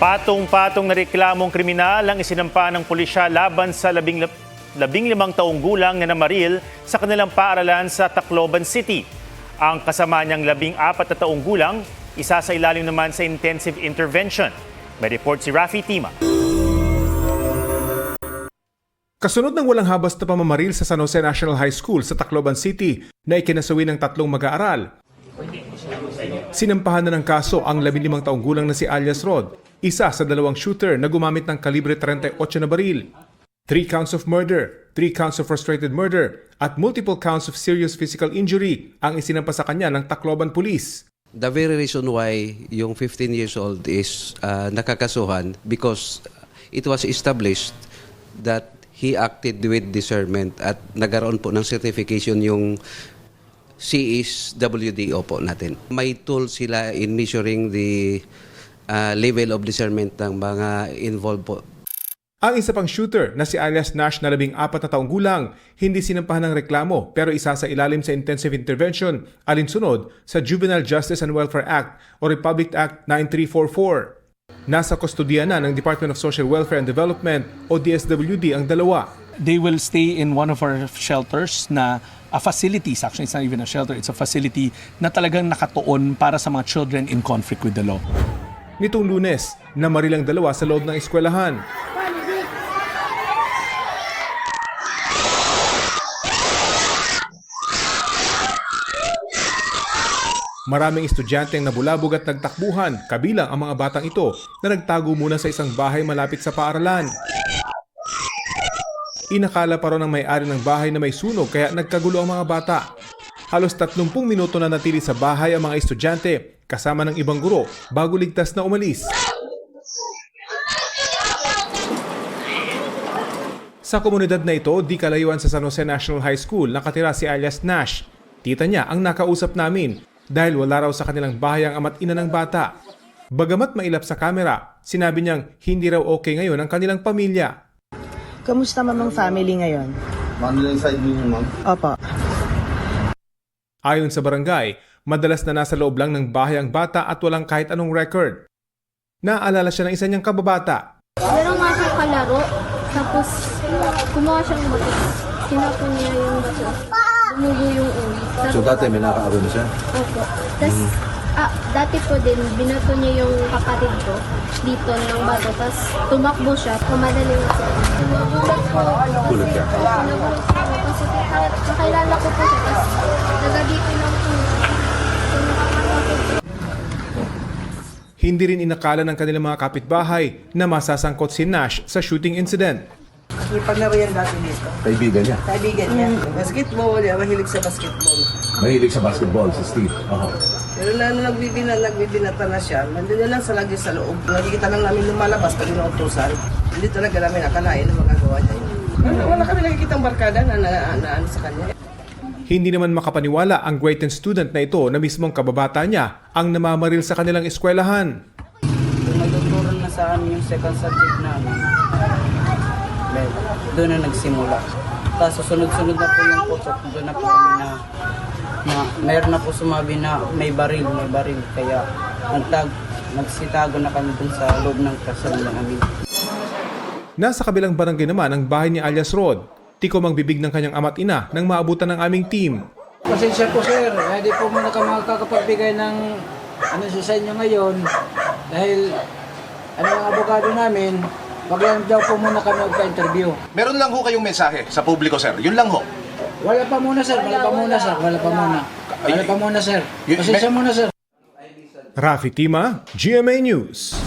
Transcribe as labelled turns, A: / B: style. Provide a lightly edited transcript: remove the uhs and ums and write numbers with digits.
A: Patong-patong na reklamong kriminal ang isinampa ng pulisya laban sa 15 taong gulang na namaril sa kanilang paaralan sa Tacloban City. Ang kasama niyang 14 na taong gulang, isa sa ilalim naman sa intensive intervention. May report si Rafi Tima.
B: Kasunod ng walang habas na pamamaril sa San Jose National High School sa Tacloban City na ikinasawi ng 3 mag-aaral, sinampahan na ng kaso ang 15 taong gulang na si alias Rod, isa sa 2 shooter na gumamit ng kalibre 38 na baril. 3 counts of murder, 3 counts of frustrated murder, at multiple counts of serious physical injury ang isinampa sa kanya ng Tacloban Police.
C: The very reason why yung 15 years old is nakakasuhan because it was established that he acted with discernment at nagkaroon po ng certification yung CSWDO po natin. May tool sila in measuring the level of discernment ng mga involved po.
B: Ang isa pang shooter na si alias Nash na 14 na taong gulang, hindi sinampahan ng reklamo pero isa sa ilalim sa intensive intervention alinsunod sa Juvenile Justice and Welfare Act o Republic Act 9344. Nasa kustodiya na ng Department of Social Welfare and Development o DSWD ang dalawa.
D: They will stay in one of our shelters na facilities. Actually, it's not even a shelter. It's a facility na talagang nakatuon para sa mga children in conflict with the law.
B: Nitong Lunes, namaril ang dalawa sa loob ng eskwelahan. Maraming estudyante ang nabulabog at nagtakbuhan, kabilang ang mga batang ito na nagtago muna sa isang bahay malapit sa paaralan. Inakala pa rin ng may-ari ng bahay na may sunog kaya nagkagulo ang mga bata. Halos 30 minuto na natili sa bahay ang mga estudyante kasama ng ibang guro bago ligtas na umalis. Sa komunidad na ito, di kalayuan sa San Jose National High School, nakatira si alias Nash. Tita niya ang nakausap namin dahil wala raw sa kanilang bahay ang ama't ina ng bata. Bagamat mailap sa kamera, sinabi niyang hindi raw okay ngayon ang kanilang pamilya.
E: Kamusta mamang family ngayon?
F: Family side niyo, ma'am?
E: Opo.
B: Ayon sa barangay, madalas na nasa loob lang ng bahay ang bata at walang kahit anong record. Naaalala siya ng isa niyang kababata.
G: Meron nga siyang kalaro, tapos kumuha siyang bato. Sinapon niya yung bato. Bumugo yung ulo.
F: So dati may nakaaro na siya?
G: Opo. Tapos, dati po din, binato niya yung kapatid ko dito ng bato. Tapos tumakbo siya, pumadali na siya. Nagulat po.
F: Gulat ka?
G: Nagulat po. Kasi kakilala ko po siya. Tapos nagadito lang po. So nakakatakot po.
B: Hindi rin inakala ng kanilang mga kapitbahay na masasangkot si Nash sa shooting incident.
E: Ipaglaro yan dati dito.
F: Kaibigan niya?
E: Kaibigan niya. Basketball, yan. Mahilig sa basketball.
F: Mahilig sa basketball, si Steve.
E: Pero na nagbibinata na siya, nandun lang sa lagi sa loob. Nakikita lang namin lumalabas pag inuutosan. Hindi talaga namin akalain na magagawa niya yun. Wala kami nakikita ang barkada na ano sa kanya.
B: Hindi naman makapaniwala ang grade 10 student na ito na mismong kababata niya ang namamaril sa kanilang eskwelahan.
H: Kung nagtuturo na sa amin yung second subject namin, doon na nagsimula. Tapos sunod-sunod na po yung putok, doon na po kami na mayroon na po sumabi na may baril. Kaya nagsitago na kami doon sa loob ng kasal namin.
B: Nasa kabilang barangay naman ang bahay ni alias Rod. Tikom ang bibig ng kanyang ama't ina nang maabutan ng aming team.
I: Pasensya po sir, hindi po muna ka makakapagbigay ng sa inyo ngayon dahil ang abogado namin, wag lang daw po muna kami magpa-interview.
J: Meron lang ho kayong mensahe sa publiko, sir. Yun lang ho.
I: Wala pa muna sir. Pasensya muna sir.
B: Rafi Tima, GMA News.